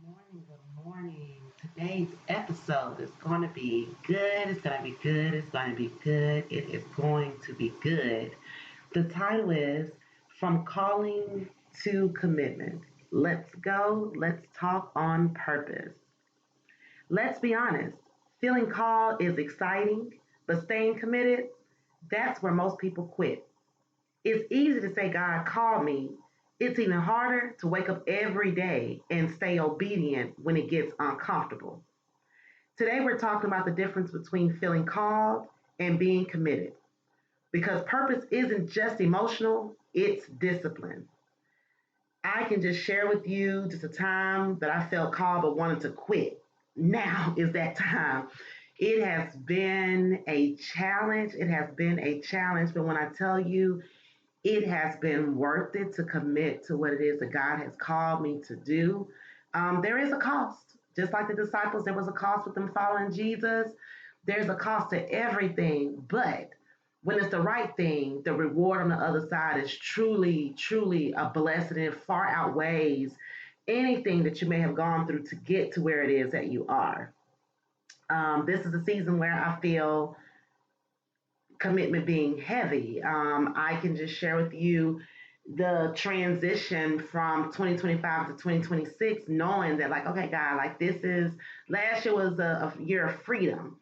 Morning, good morning. Today's episode is going to be good. It's going to be good. It's going to be good. It is going to be good. The title is From Calling to Commitment. Let's go. Let's talk on purpose. Let's be honest. Feeling called is exciting, but staying committed, that's where most people quit. It's easy to say God called me. It's even harder to wake up every day and stay obedient when it gets uncomfortable. Today, we're talking about the difference between feeling called and being committed because purpose isn't just emotional, it's discipline. I can just share with you just a time that I felt called but wanted to quit. Now is that time. It has been a challenge. It has been a challenge. But when I tell you it has been worth it to commit to what it is that God has called me to do. There is a cost. Just like the disciples, there was a cost with them following Jesus. There's a cost to everything. But when it's the right thing, the reward on the other side is truly, truly a blessing. It far outweighs anything that you may have gone through to get to where it is that you are. This is a season where I feel commitment being heavy. I can just share with you the transition from 2025 to 2026, knowing that, like, okay, God, like this is last year was a year of freedom.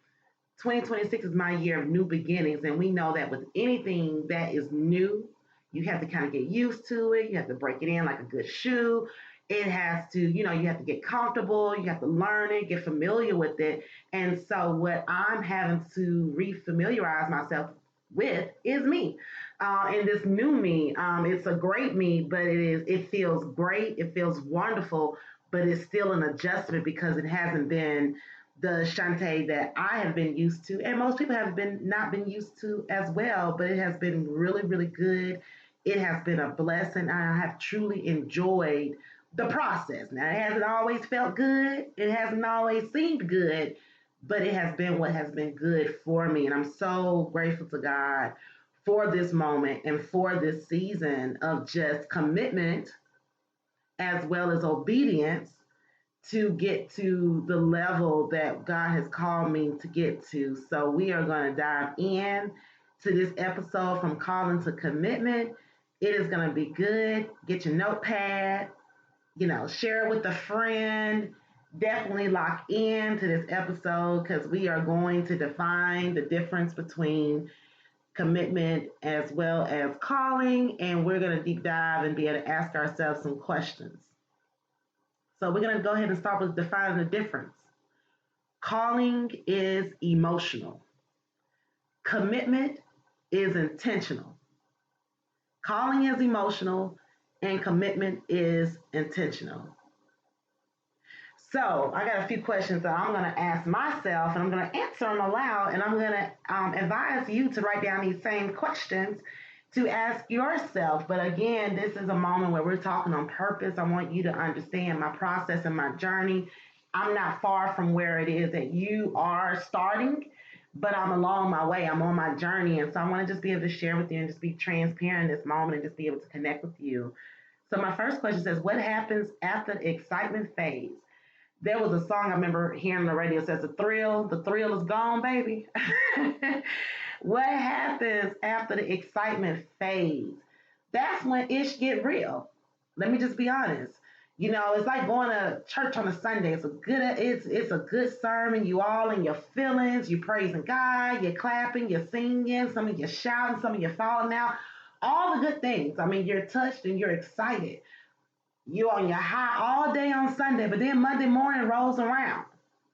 2026 is my year of new beginnings. And we know that with anything that is new, you have to kind of get used to it. You have to break it in like a good shoe. It has to, you have to get comfortable. You have to learn it, get familiar with it. And so, what I'm having to refamiliarize myself with is me. And this new me, it's a great me, but it feels great. It feels wonderful, but it's still an adjustment because it hasn't been the Shunte that I have been used to, and most people have been not been used to as well. But it has been really, really good. It has been a blessing. I have truly enjoyed the process. Now, it hasn't always felt good. It hasn't always seemed good, but it has been what has been good for me. And I'm so grateful to God for this moment and for this season of just commitment as well as obedience to get to the level that God has called me to get to. So we are going to dive in to this episode from calling to commitment. It is going to be good. Get your notepad, share it with a friend. Definitely lock in to this episode because we are going to define the difference between commitment as well as calling, and we're going to deep dive and be able to ask ourselves some questions. So we're going to go ahead and start with defining the difference. Calling is emotional. Commitment is intentional. Calling is emotional and commitment is intentional. So I got a few questions that I'm going to ask myself, and I'm going to answer them aloud, and I'm going to advise you to write down these same questions to ask yourself. But again, this is a moment where we're talking on purpose. I want you to understand my process and my journey. I'm not far from where it is that you are starting, but I'm along my way. I'm on my journey. And so I want to just be able to share with you and just be transparent in this moment and just be able to connect with you. So my first question says, what happens after the excitement fades? There was a song I remember hearing on the radio that says the thrill is gone, baby. What happens after the excitement fades? That's when ish get real. Let me just be honest. It's like going to church on a Sunday. It's a good sermon. You all in your feelings. You praising God. You're clapping. You're singing. Some of you shouting. Some of you falling out. All the good things. I mean, you're touched and you're excited. You're on your high all day on Sunday, but then Monday morning rolls around.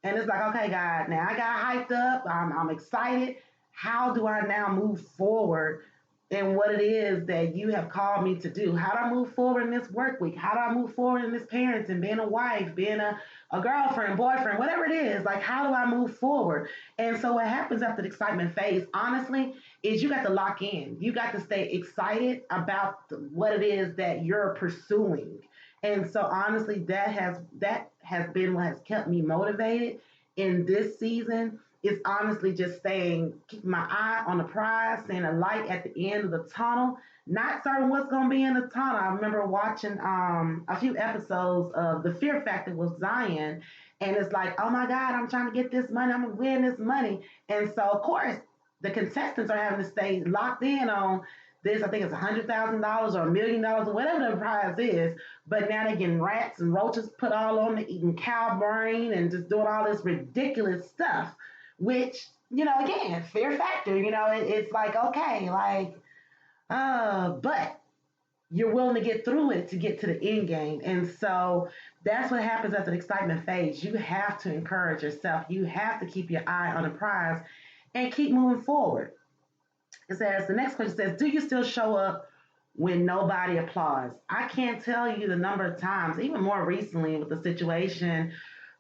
And it's like, okay, God, now I got hyped up. I'm excited. How do I now move forward in what it is that you have called me to do? How do I move forward in this work week? How do I move forward in this parenting, being a wife, being a girlfriend, boyfriend, whatever it is? Like, how do I move forward? And so what happens after the excitement phase, honestly, is you got to lock in. You got to stay excited about what it is that you're pursuing. And so honestly, that has been what has kept me motivated in this season is honestly just keeping my eye on the prize, seeing a light at the end of the tunnel, not certain what's gonna be in the tunnel. I remember watching a few episodes of The Fear Factor with Zion, and it's like, oh my God, I'm trying to get this money, I'm gonna win this money. And so of course the contestants are having to stay locked in on this. I think it's $100,000 or $1 million or whatever the prize is. But now they're getting rats and roaches put all on them, eating cow brain and just doing all this ridiculous stuff, which, again, fear factor, it's like, okay, like, but you're willing to get through it to get to the end game. And so that's what happens at the excitement phase. You have to encourage yourself. You have to keep your eye on the prize and keep moving forward. It says, the next question says, do you still show up when nobody applauds? I can't tell you the number of times, even more recently with the situation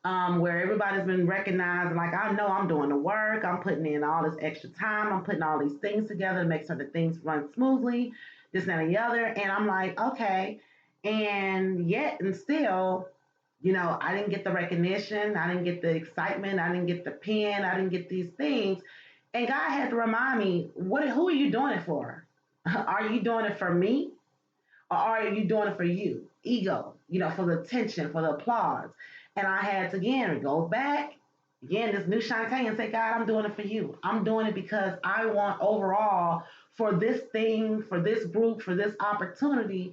where everybody's been recognized. Like, I know I'm doing the work, I'm putting in all this extra time, I'm putting all these things together to make sure that things run smoothly, this, that, and the other. And I'm like, okay. And yet, and still, I didn't get the recognition, I didn't get the excitement, I didn't get the pen, I didn't get these things. And God had to remind me, who are you doing it for? Are you doing it for me? Or are you doing it for you? Ego, for the attention, for the applause. And I had to again go back, again, this new Shunte, and say, God, I'm doing it for you. I'm doing it because I want overall for this thing, for this group, for this opportunity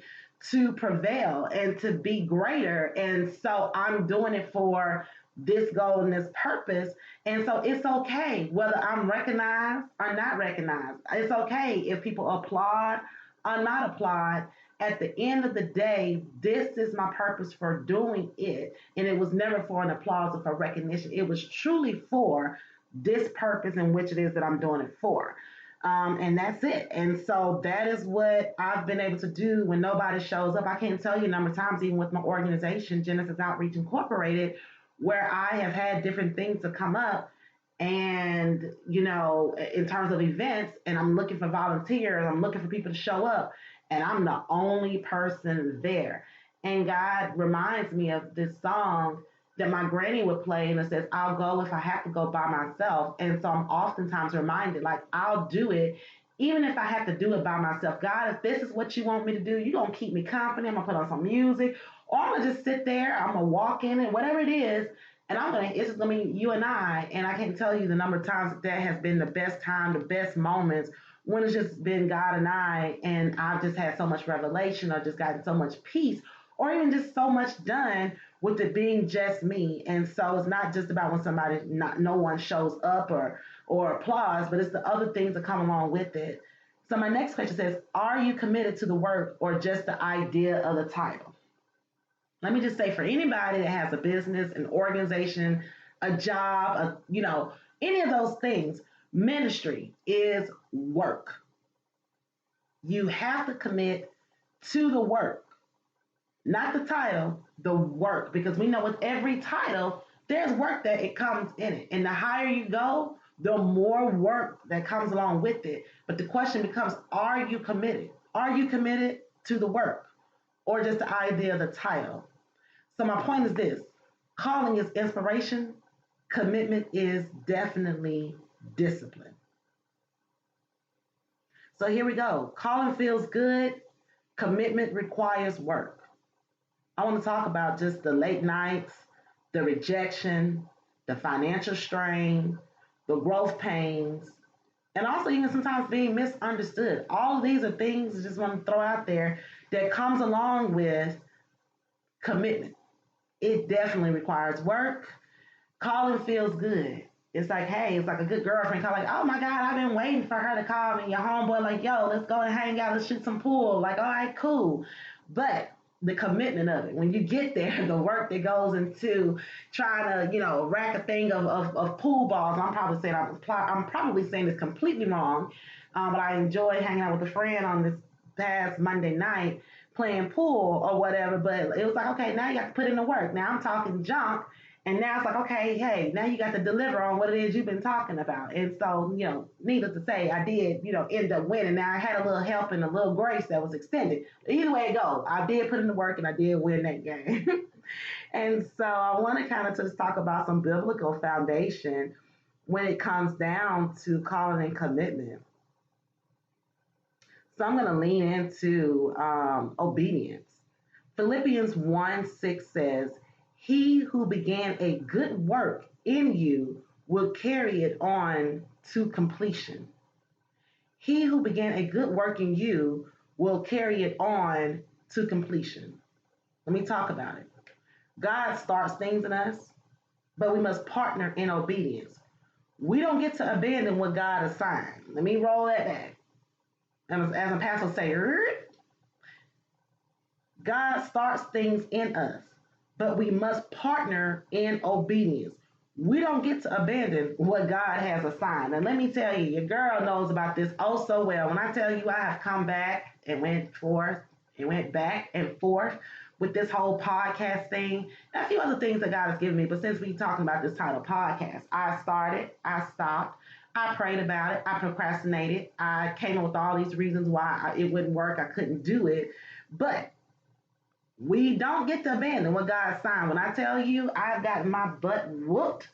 to prevail and to be greater. And so I'm doing it for this goal and this purpose. And so it's okay whether I'm recognized or not recognized. It's okay if people applaud or not applaud. At the end of the day, this is my purpose for doing it. And it was never for an applause or for recognition. It was truly for this purpose in which it is that I'm doing it for. And that's it. And so that is what I've been able to do when nobody shows up. I can't tell you a number of times, even with my organization, Genesis Outreach Incorporated, where I have had different things to come up and, in terms of events, and I'm looking for volunteers, I'm looking for people to show up, and I'm the only person there. And God reminds me of this song that my granny would play, and it says, I'll go if I have to go by myself. And so I'm oftentimes reminded, like, I'll do it even if I have to do it by myself. God, if this is what you want me to do, you're going to keep me company. I'm going to put on some music, or I'm going to just sit there. I'm going to walk in it, whatever it is. And it's just going to be you and I. And I can't tell you the number of times that has been the best time, the best moments when it's just been God and I. And I've just had so much revelation, or just gotten so much peace, or even just so much done with it being just me. And so it's not just about when no one shows up or applause, but it's the other things that come along with it. So my next question says, are you committed to the work or just the idea of the title? Let me just say, for anybody that has a business, an organization, a job, any of those things, ministry is work. You have to commit to the work, not the title, the work, because we know with every title, there's work that it comes in it. And the higher you go, the more work that comes along with it. But the question becomes, are you committed? Are you committed to the work or just the idea of the title? So my point is this: calling is inspiration, commitment is definitely discipline. So here we go. Calling feels good, commitment requires work. I want to talk about just the late nights, the rejection, the financial strain, the growth pains, and also even sometimes being misunderstood. All of these are things I just want to throw out there that comes along with commitment. It definitely requires work. Calling feels good. It's like, hey, it's like a good girlfriend calling, like, oh my God, I've been waiting for her to call me. Your homeboy, like, yo, let's go and hang out and shoot some pool. Like, all right, cool. But the commitment of it, when you get there, the work that goes into trying to, rack a thing of pool balls. I'm probably saying this completely wrong, but I enjoyed hanging out with a friend on this past Monday night playing pool or whatever. But it was like, okay, now you got to put in the work. Now I'm talking junk. And now it's like, okay, hey, now you got to deliver on what it is you've been talking about. And so, needless to say, I did, end up winning. Now I had a little help and a little grace that was extended. But either way it goes, I did put in the work and I did win that game. And so I want to kind of just talk about some biblical foundation when it comes down to calling and commitment. So I'm going to lean into obedience. Philippians 1:6 says, "He who began a good work in you will carry it on to completion." He who began a good work in you will carry it on to completion. Let me talk about it. God starts things in us, but we must partner in obedience. We don't get to abandon what God assigned. Let me roll that back. And as a pastor say, God starts things in us, but we must partner in obedience. We don't get to abandon what God has assigned. And let me tell you, your girl knows about this oh so well. When I tell you I have come back and went forth and went back and forth with this whole podcast thing, and a few other things that God has given me. But since we're talking about this title podcast, I started, I stopped, I prayed about it, I procrastinated, I came up with all these reasons why it wouldn't work, I couldn't do it. But we don't get to abandon what God signed. When I tell you I've gotten my butt whooped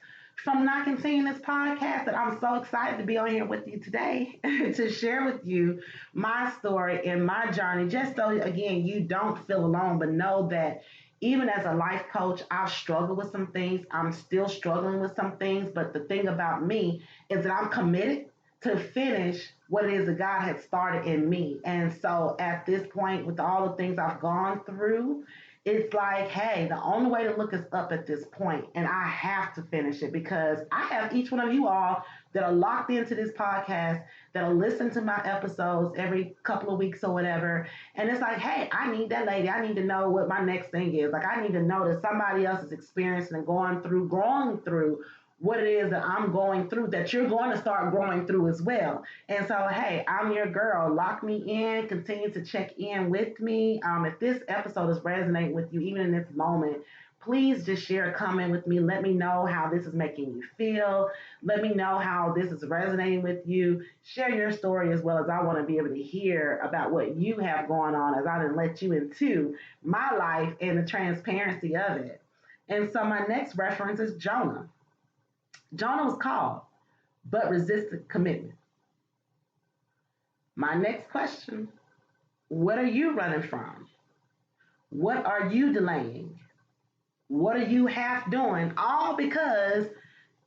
from not continuing this podcast, that I'm so excited to be on here with you today to share with you my story and my journey, just so, again, you don't feel alone, but know that even as a life coach, I've struggled with some things. I'm still struggling with some things. But the thing about me is that I'm committed to finish what it is that God had started in me. And so at this point, with all the things I've gone through, it's like, hey, the only way to look is up at this point, and I have to finish it because I have each one of you all that are locked into this podcast, that'll listen to my episodes every couple of weeks or whatever. And it's like, hey, I need that lady. I need to know what my next thing is. Like, I need to know that somebody else is experiencing and growing through what it is that I'm going through, that you're going to start growing through as well. And so, hey, I'm your girl. Lock me in. Continue to check in with me. If this episode is resonating with you, even in this moment, please just share a comment with me. Let me know how this is making you feel. Let me know how this is resonating with you. Share your story as well, as I want to be able to hear about what you have going on, as I didn't let you into my life and the transparency of it. And so my next reference is Jonah. Jonah was called, but resisted commitment. My next question: what are you running from? What are you delaying? What are you half doing? All because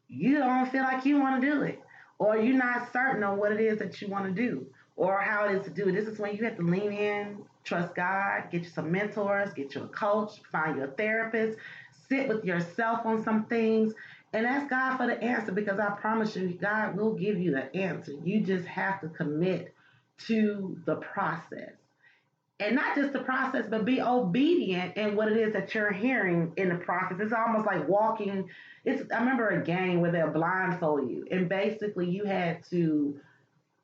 you don't feel like you want to do it, or you're not certain on what it is that you want to do, or how it is to do it. This is when you have to lean in, trust God, get you some mentors, get you a coach, find your therapist, sit with yourself on some things, and ask God for the answer, because I promise you, God will give you the answer. You just have to commit to the process. And not just the process, but be obedient in what it is that you're hearing in the process. It's almost like walking. I remember a game where they'll blindfold you, and basically you had to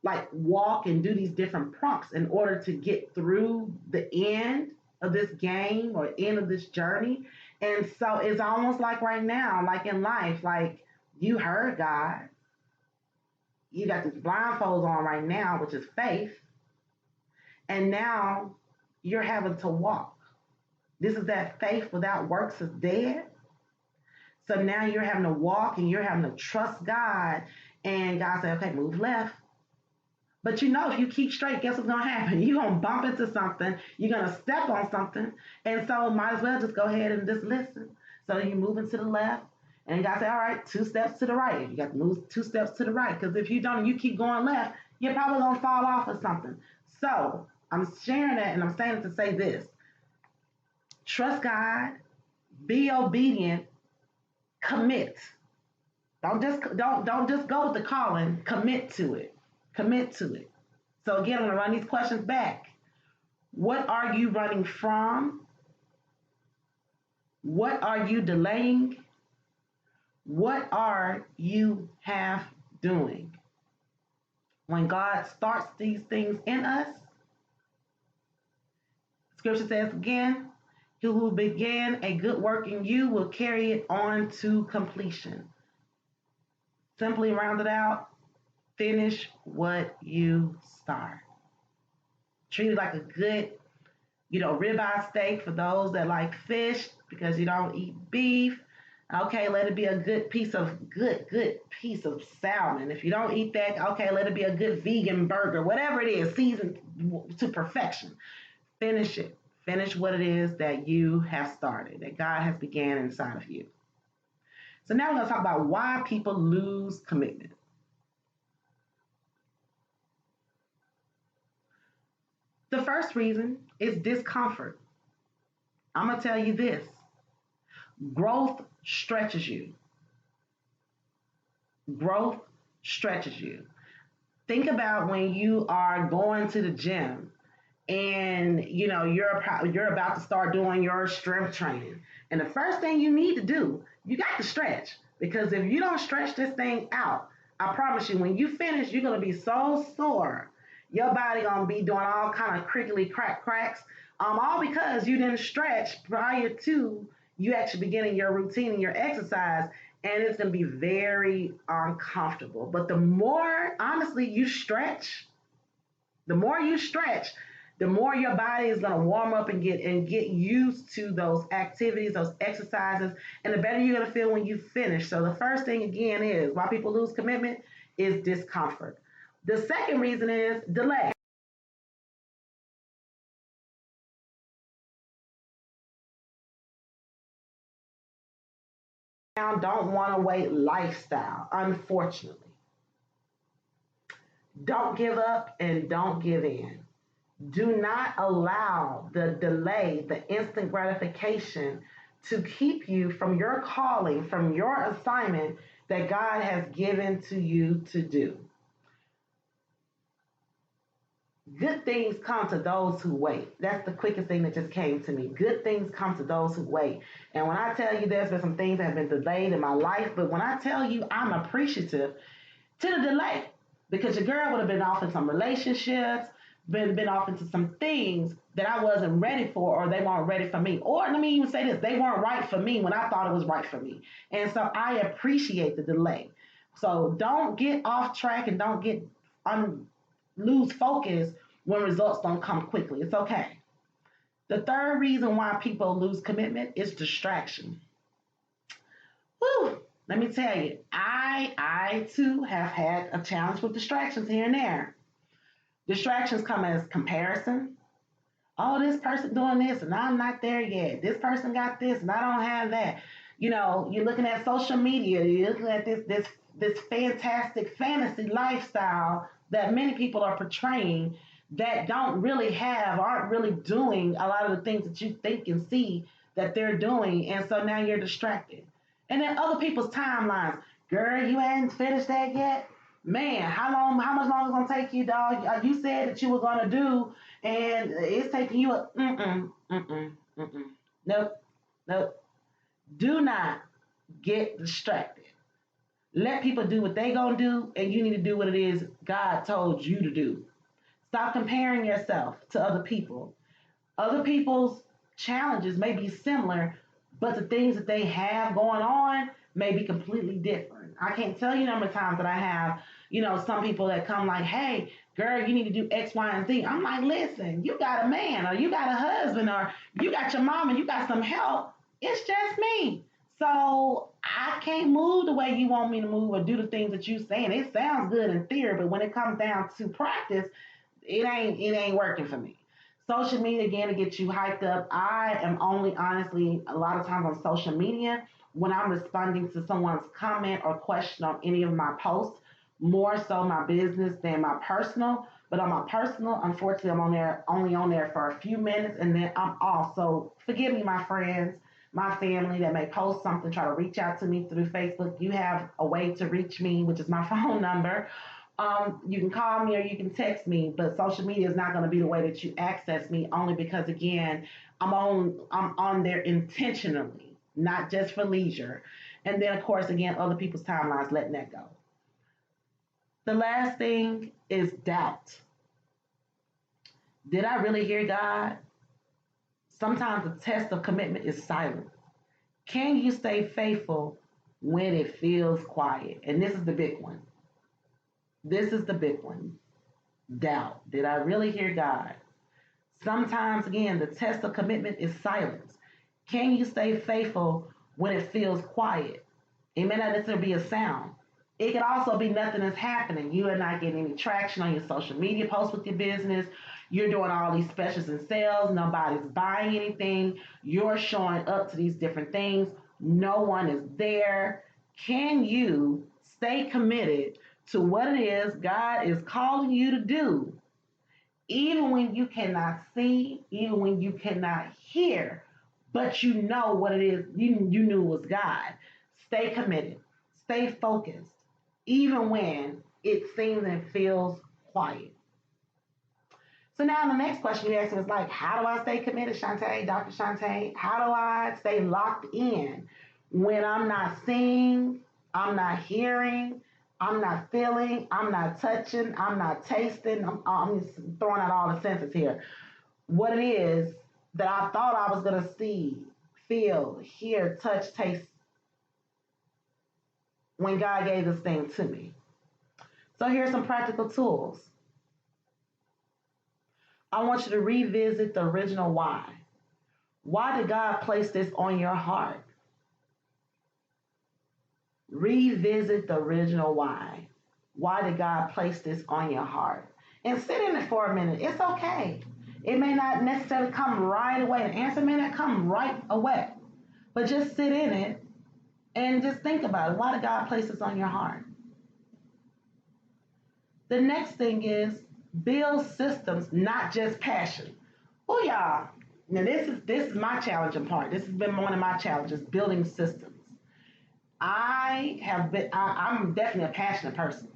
like walk and do these different prompts in order to get through the end of this game or end of this journey. And so it's almost like right now, like in life, like you heard God, you got these blindfolds on right now, which is faith, and now you're having to walk. This is that faith without works is dead. So now you're having to walk and you're having to trust God. And God said, okay, move left. But you know, if you keep straight, guess what's going to happen? You're going to bump into something. You're going to step on something. And so might as well just go ahead and just listen. So you're moving to the left. And God said, all right, 2 steps to the right. You got to move 2 steps to the right. Because if you don't and you keep going left, you're probably going to fall off or something. So I'm sharing that, and I'm saying it to say this. Trust God. Be obedient. Commit. Don't just go with the calling. Commit to it. Commit to it. So again, I'm going to run these questions back. What are you running from? What are you delaying? What are you half doing? When God starts these things in us, Scripture says again, he who began a good work in you will carry it on to completion. Simply round it out, finish what you start. Treat it like a good, ribeye steak for those that like fish because you don't eat beef. Okay, let it be a good piece of salmon. If you don't eat that, okay, let it be a good vegan burger, whatever it is, seasoned to perfection. Finish it. Finish what it is that you have started, that God has began inside of you. So now we're going to talk about why people lose commitment. The first reason is discomfort. I'm going to tell you this: growth stretches you. Growth stretches you. Think about when you are going to the gym and you're about to start doing your strength training, and the first thing you need to do, you got to stretch, because if you don't stretch this thing out, I promise you, when you finish, you're going to be so sore, your body going to be doing all kind of crinkly cracks, all because you didn't stretch prior to you actually beginning your routine and your exercise, and it's going to be very uncomfortable. But the more honestly you stretch, the more you stretch, the more your body is going to warm up and get used to those activities, those exercises, and the better you're going to feel when you finish. So the first thing again is why people lose commitment is discomfort. The second reason is delay. Now, don't want to wait lifestyle, unfortunately. Don't give up and don't give in. Do not allow the delay, the instant gratification to keep you from your calling, from your assignment that God has given to you to do. Good things come to those who wait. That's the quickest thing that just came to me. Good things come to those who wait. And when I tell you there's been some things that have been delayed in my life, but when I tell you I'm appreciative to the delay, because your girl would have been off in some relationships, been off into some things that I wasn't ready for, or they weren't ready for me. Or let me even say this, they weren't right for me when I thought it was right for me. And so I appreciate the delay. So don't get off track and don't get lose focus when results don't come quickly. It's okay. The third reason why people lose commitment is distraction. Whew, let me tell you, I too have had a challenge with distractions here and there. Distractions come as comparison. Oh, this person doing this and I'm not there yet. This person got this and I don't have that. You're looking at social media, you're looking at this fantastic fantasy lifestyle that many people are portraying that don't really have, aren't really doing a lot of the things that you think and see that they're doing. And so now you're distracted. And then other people's timelines. Girl, you ain't finished that yet? Man, how much longer is it gonna take you, dog? You said that you were gonna do, and it's taking you a nope, nope. Do not get distracted. Let people do what they gonna do, and you need to do what it is God told you to do. Stop comparing yourself to other people. Other people's challenges may be similar, but the things that they have going on may be completely different. I can't tell you the number of times that I have, some people that come like, hey, girl, you need to do X, Y, and Z. I'm like, listen, you got a man, or you got a husband, or you got your mom and you got some help. It's just me. So I can't move the way you want me to move or do the things that you saying. It sounds good in theory, but when it comes down to practice, it ain't working for me. Social media again to get you hyped up. I am only honestly a lot of times on social media when I'm responding to someone's comment or question on any of my posts, more so my business than my personal. But on my personal, unfortunately, I'm only on there for a few minutes and then I'm off. So forgive me, my friends, my family that may post something, try to reach out to me through Facebook. You have a way to reach me, which is my phone number. You can call me or you can text me, but social media is not going to be the way that you access me, only because again, I'm on there intentionally, not just for leisure. And then of course, again, other people's timelines, letting that go. The last thing is doubt. Did I really hear God? Sometimes the test of commitment is silence. Can you stay faithful when it feels quiet? And this is the big one. This is the big one. Doubt. Did I really hear God? Sometimes, again, the test of commitment is silence. Can you stay faithful when it feels quiet? It may not necessarily be a sound. It could also be nothing is happening. You are not getting any traction on your social media posts with your business. You're doing all these specials and sales. Nobody's buying anything. You're showing up to these different things. No one is there. Can you stay committed to what it is God is calling you to do, even when you cannot see, even when you cannot hear, but you know what it is you knew was God? Stay committed, stay focused, even when it seems and feels quiet. So now the next question you ask me is like, how do I stay committed, Shunte, Dr. Shunte? How do I stay locked in when I'm not seeing, I'm not hearing, I'm not feeling, I'm not touching, I'm not tasting? I'm just throwing out all the senses here. What it is that I thought I was going to see, feel, hear, touch, taste when God gave this thing to me. So here's some practical tools. I want you to revisit the original why. Why did God place this on your heart? Revisit the original why. Why did God place this on your heart? And sit in it for a minute. It's okay. It may not necessarily come right away. The answer may not come right away. But just sit in it and just think about it. Why did God place this on your heart? The next thing is build systems, not just passion. Oh, y'all. Now this is my challenging part. This has been one of my challenges, building systems. I'm definitely a passionate person.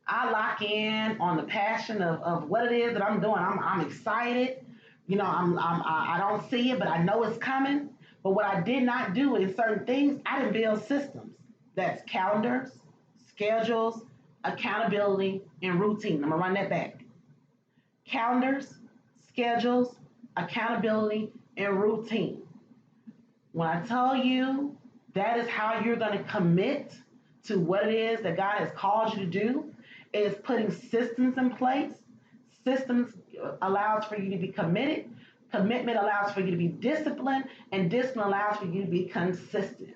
I lock in on the passion of what it is that I'm doing. I'm excited. You know, I don't see it, but I know it's coming. But what I did not do in certain things, I didn't build systems. That's calendars, schedules, accountability, and routine. I'm gonna run that back. Calendars, schedules, accountability, and routine. When I tell you that is how you're going to commit to what it is that God has called you to do, is putting systems in place. Systems allows for you to be committed. Commitment allows for you to be disciplined, and discipline allows for you to be consistent.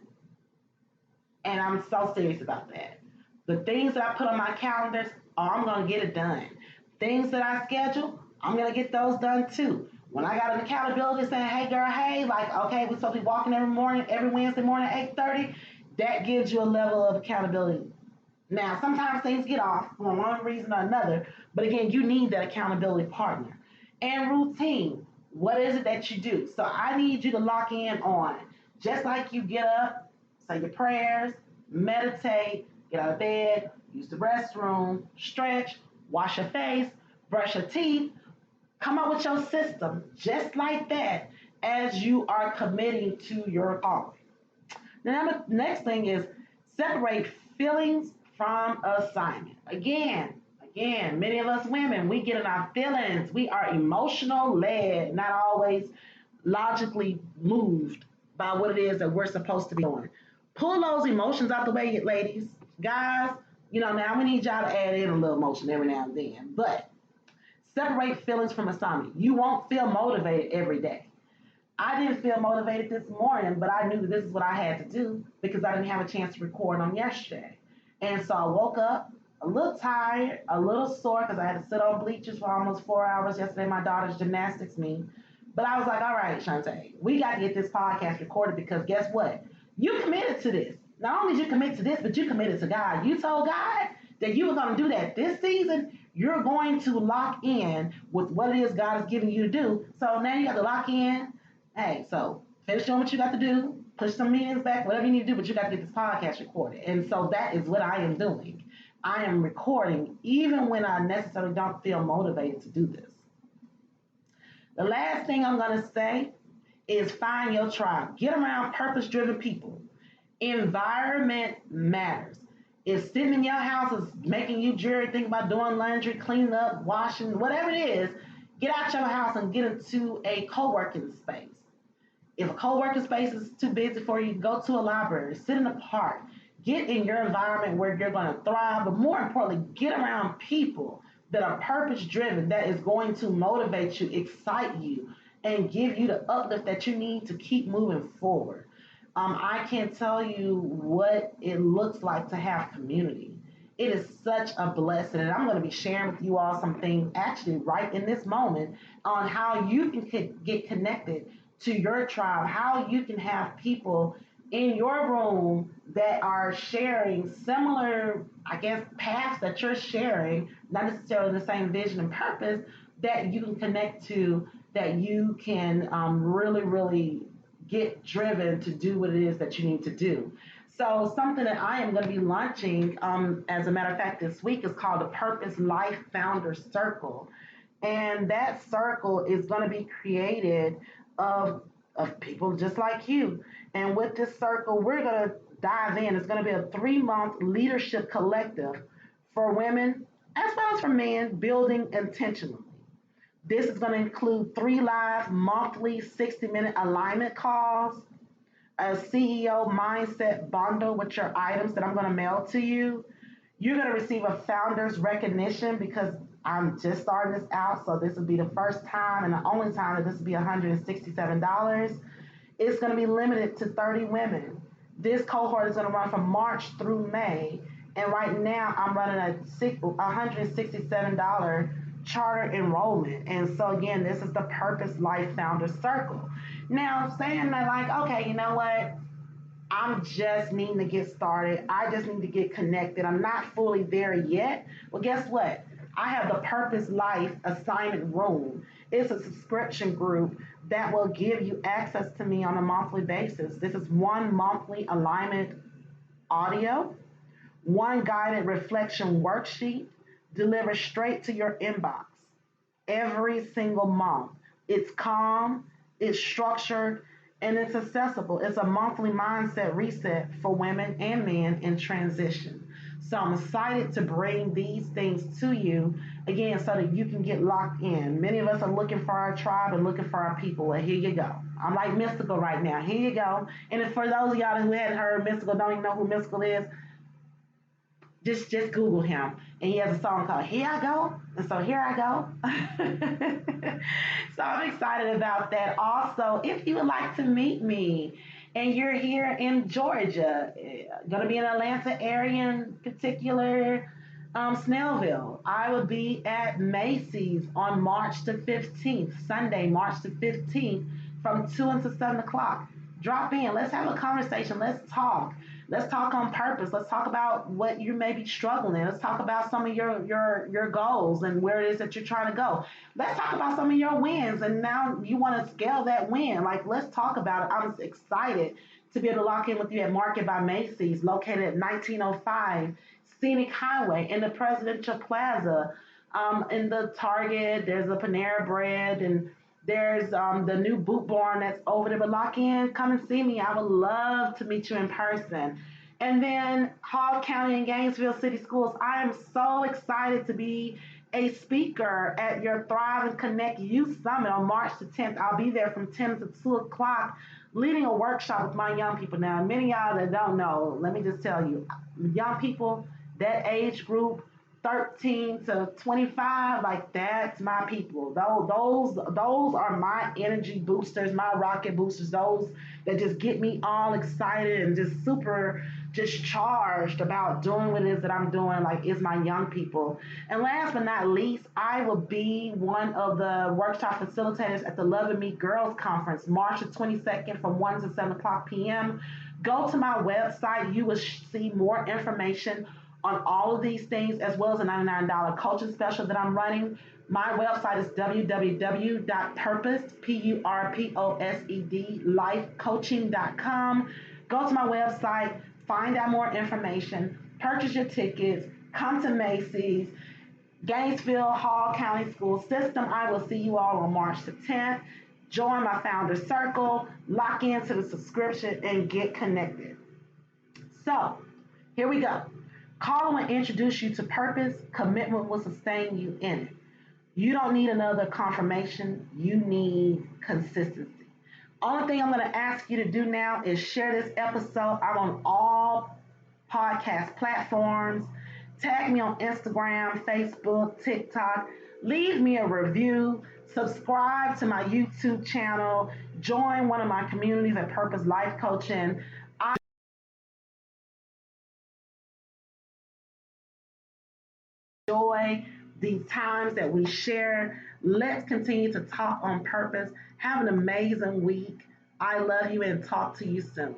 And I'm so serious about that. The things that I put on my calendars, I'm going to get it done. Things that I schedule, I'm going to get those done too. When I got an accountability saying, hey girl, hey, like, okay, we're supposed to be walking every morning, every Wednesday morning at 8:30, that gives you a level of accountability. Now, sometimes things get off for one reason or another, but again, you need that accountability partner. And routine, what is it that you do? So I need you to lock in on, just like you get up, say your prayers, meditate, get out of bed, use the restroom, stretch, wash your face, brush your teeth, come up with your system just like that as you are committing to your calling. Now, the next thing is separate feelings from assignment. Again, many of us women, we get in our feelings. We are emotional led, not always logically moved by what it is that we're supposed to be doing. Pull those emotions out the way, ladies. Guys, now we need y'all to add in a little emotion every now and then. But separate feelings from assignment. You won't feel motivated every day. I didn't feel motivated this morning, but I knew that this is what I had to do because I didn't have a chance to record on yesterday. And so I woke up a little tired, a little sore because I had to sit on bleachers for almost 4 hours yesterday, my daughter's gymnastics meet. But I was like, all right, Shunte, we got to get this podcast recorded because guess what? You committed to this. Not only did you commit to this, but you committed to God. You told God that you were going to do that this season. You're going to lock in with what it is God is giving you to do. So now you got to lock in. Hey, so finish doing what you got to do. Push some meetings back, whatever you need to do, but you got to get this podcast recorded. And so that is what I am doing. I am recording even when I necessarily don't feel motivated to do this. The last thing I'm going to say is find your tribe. Get around purpose-driven people. Environment matters. If sitting in your house is making you dreary, think about doing laundry, cleaning up, washing, whatever it is, get out your house and get into a co-working space. If a co-working space is too busy for you, go to a library, sit in a park, get in your environment where you're going to thrive, but more importantly, get around people that are purpose-driven, that is going to motivate you, excite you, and give you the uplift that you need to keep moving forward. I can't tell you what it looks like to have community. It is such a blessing. And I'm going to be sharing with you all some things actually right in this moment on how you can get connected to your tribe, how you can have people in your room that are sharing similar, I guess, paths that you're sharing, not necessarily the same vision and purpose, that you can connect to, that you can really, really get driven to do what it is that you need to do. So something that I am going to be launching, as a matter of fact, this week is called the Purpose Life Founder Circle, and that circle is going to be created of people just like you. And with this circle, we're going to dive in. It's going to be a 3 month leadership collective for women as well as for men, building intentionally. This is going to include 3 live monthly 60-minute alignment calls, a CEO mindset bundle with your items that I'm going to mail to you. You're going to receive a founder's recognition because I'm just starting this out. So this will be the first time and the only time that this will be $167. It's going to be limited to 30 women. This cohort is going to run from March through May. And right now I'm running a $167 charter enrollment. And so again, this is the Purpose Life Founder Circle. Now, saying that, like, okay, you know what? I'm just needing to get started. I just need to get connected. I'm not fully there yet. Well, guess what? I have the Purpose Life Assignment Room. It's a subscription group that will give you access to me on a monthly basis. This is one monthly alignment audio, one guided reflection worksheet delivered straight to your inbox every single month. It's calm, it's structured, and it's accessible. It's a monthly mindset reset for women and men in transition. So I'm excited to bring these things to you again so that you can get locked in. Many of us are looking for our tribe and looking for our people. Well, here you go. I'm like Mystical right now. Here you go. And if for those of y'all who hadn't heard Mystical, don't even know who Mystical is, just Google him, and he has a song called "Here I Go," and so here I go. So I'm excited about that. Also, if you would like to meet me, and you're here in Georgia, gonna be in Atlanta area in particular, Snellville, I will be at Macy's on March the 15th, Sunday, March the 15th, from 2 until 7 o'clock. Drop in. Let's have a conversation. Let's talk. Let's talk on purpose. Let's talk about what you may be struggling. Let's talk about some of your goals and where it is that you're trying to go. Let's talk about some of your wins and now you want to scale that win. Like, let's talk about it. I'm excited to be able to lock in with you at Market by Macy's, located at 1905 Scenic Highway in the Presidential Plaza. In the Target, there's a Panera Bread, and there's the new Boot Barn that's over there. But lock in, come and see me. I would love to meet you in person. And then Hall County and Gainesville City Schools. I am so excited to be a speaker at your Thrive and Connect Youth Summit on March the 10th. I'll be there from 10 to 2 o'clock leading a workshop with my young people. Now, many of y'all that don't know, let me just tell you, young people, that age group, 13 to 25, like that's my people. Those are my energy boosters, my rocket boosters, those that just get me all excited and just super just charged about doing what it is that I'm doing. Like, it's my young people. And last but not least, I will be one of the workshop facilitators at the Love and Meet Girls Conference, March the 22nd from 1 to 7 o'clock p.m. Go to my website. You will see more information on all of these things, as well as a $99 coaching special that I'm running. My website is www.purposed lifecoaching.com. Go to my website, find out more information, purchase your tickets, come to Macy's, Gainesville Hall County School System. I will see you all on March the 10th. Join my founder circle, lock into the subscription, and get connected. So, here we go. Call will introduce you to purpose. Commitment will sustain you in it. You don't need another confirmation. You need consistency. Only thing I'm going to ask you to do now is share this episode. I'm on all podcast platforms. Tag me on Instagram, Facebook, TikTok. Leave me a review. Subscribe to my YouTube channel. Join one of my communities at Purpose Life Coaching. enjoy these times that we share. Let's continue to talk on purpose. Have an amazing week. I love you and talk to you soon.